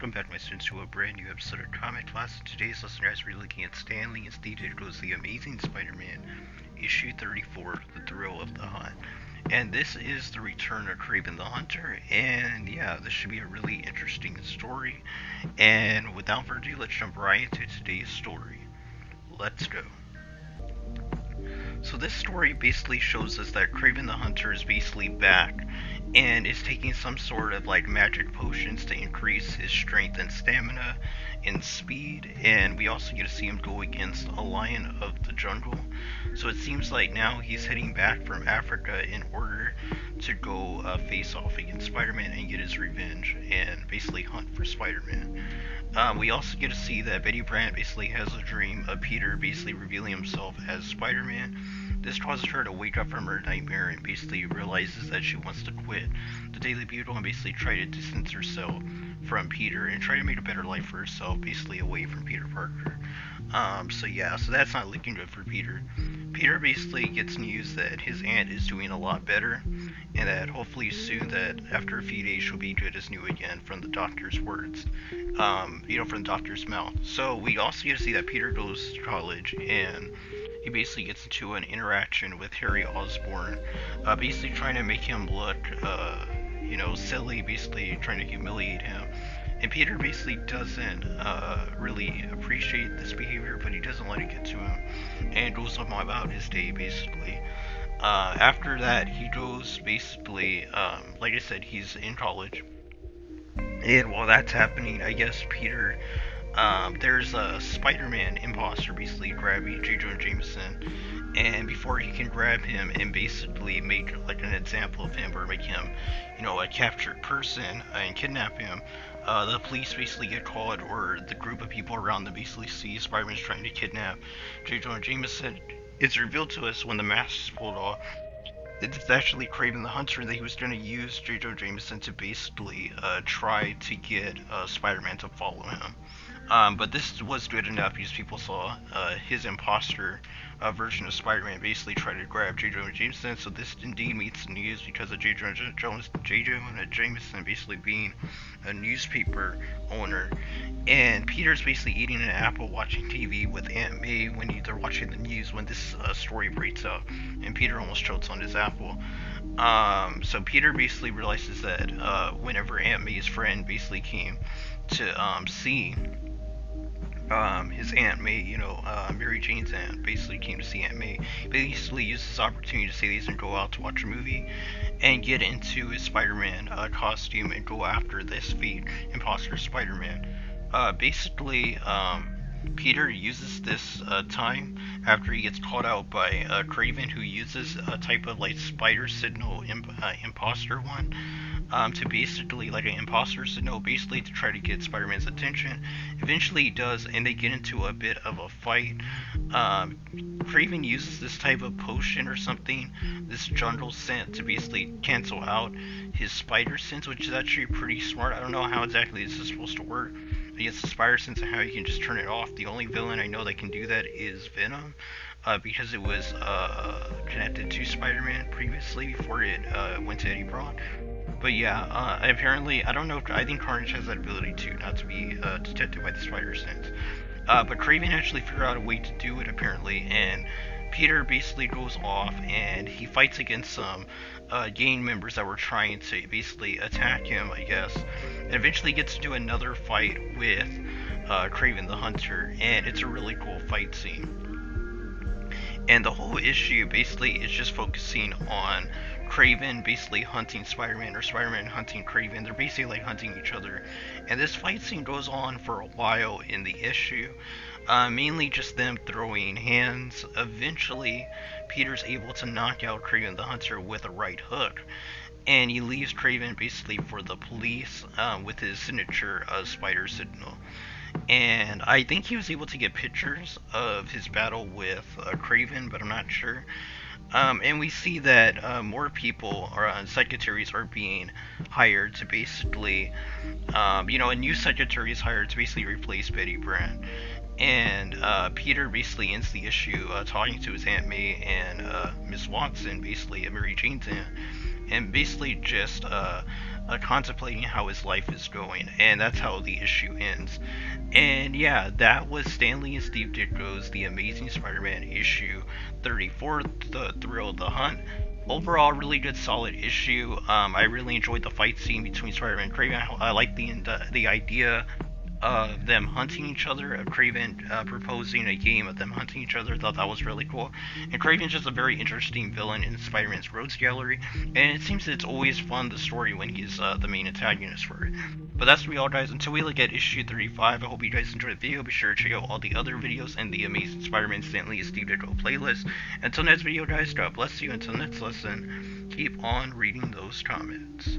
welcome back my students to a brand new episode of Comic Class. In today's lesson guys, we're looking at Stan Lee and Steve Ditko's The Amazing Spider-Man, issue 34, The Thrill of the Hunt. And this is the return of Kraven the Hunter, and yeah, this should be a really interesting story. And without further ado, let's jump right into today's story. Let's go. So this story basically shows us that Kraven the Hunter is basically back and is taking some sort of like magic potions to increase his strength and stamina and speed, and we also get to see him go against a lion of the jungle. So it seems like now he's heading back from Africa in order to go face off against Spider-Man and get his revenge and basically hunt for Spider-Man. We also get to see that Betty Brant basically has a dream of Peter basically revealing himself as Spider-Man. This causes her to wake up from her nightmare and basically realizes that she wants to quit the Daily Bugle and basically try to distance herself from Peter and try to make a better life for herself, basically away from Peter Parker. So that's not looking good for Peter. Peter basically gets news that his aunt is doing a lot better, and that hopefully soon that after a few days she'll be good as new again from the doctor's words, from the doctor's mouth. So we also get to see that Peter goes to college, and he basically gets into an interaction with Harry Osborn, basically trying to make him look, silly, basically trying to humiliate him. And Peter basically doesn't really appreciate this behavior, but he doesn't let it get to him, and goes on about his day, basically. After that, he goes, basically, like I said, he's in college. And while that's happening, I guess Peter, there's a Spider-Man imposter basically grabbing J. Jonah Jameson, and before he can grab him and basically make like an example of him or make him, a captured person and kidnap him, the police basically get called, or the group of people around them basically see Spider-Man's trying to kidnap J. Jonah Jameson. It's revealed to us when the mask is pulled off. It's actually Kraven the Hunter that he was going to use J. Jonah Jameson to basically try to get Spider-Man to follow him. But this was good enough because people saw his imposter version of Spider-Man basically try to grab J. Jonah Jameson. So this indeed meets the news because of J. Jonah Jameson basically being a newspaper owner. And Peter's basically eating an apple watching TV with Aunt May when they're watching the news when this story breaks up. And Peter almost chokes on his apple. So Peter basically realizes that whenever Aunt May's friend basically came to see his Aunt May, Mary Jane's aunt, basically came to see Aunt May. Basically used this opportunity to say he's gonna go out to watch a movie and get into his Spider-Man costume and go after this fake imposter Spider-Man. Peter uses this time after he gets called out by Kraven, who uses a type of like spider signal imposter one, to basically like an imposter signal, basically to try to get Spider-Man's attention. Eventually he does, and they get into a bit of a fight. Kraven uses this type of potion or something, this jungle scent, to basically cancel out his spider sense, which is actually pretty smart. I don't know how exactly this is supposed to work. I guess the spider sense and how you can just turn it off. The only villain I know that can do that is Venom, because it was connected to Spider-Man previously before it went to Eddie Brock. But yeah, apparently, I don't know if, I think Carnage has that ability too, not to be detected by the spider sense. But Kraven actually figured out a way to do it apparently, and Peter basically goes off and he fights against some gang members that were trying to basically attack him, I guess, and eventually gets to do another fight with Kraven the Hunter, and it's a really cool fight scene. And the whole issue basically is just focusing on Kraven basically hunting Spider-Man, or Spider-Man hunting Kraven. They're basically like hunting each other. And this fight scene goes on for a while in the issue. Mainly just them throwing hands. Eventually, Peter's able to knock out Kraven the Hunter with a right hook. And he leaves Kraven basically for the police with his signature spider signal. And I think he was able to get pictures of his battle with Kraven, but I'm not sure. And we see that more people, or secretaries, are being hired to basically, a new secretary is hired to basically replace Betty Brant. And Peter basically ends the issue talking to his Aunt May and Miss Watson, basically Mary Jane's aunt, and basically just contemplating how his life is going, and that's how the issue ends. And yeah, that was Stanley and Steve Ditko's The Amazing Spider-Man issue 34, The Thrill of the Hunt. Overall, really good, solid issue. I really enjoyed the fight scene between Spider-Man and Kraven. I like the idea of them hunting each other, of Kraven proposing a game of them hunting each other. I thought that was really cool. And Kraven's just a very interesting villain in Spider-Man's Rogues Gallery, and it seems that it's always fun, the story, when he's the main antagonist for it. But that's what we all, guys. Until we look at issue 35, I hope you guys enjoyed the video. Be sure to check out all the other videos in the Amazing Spider-Man Stanley and Steve Ditko playlist. Until next video, guys, God bless you. Until next lesson, keep on reading those comments.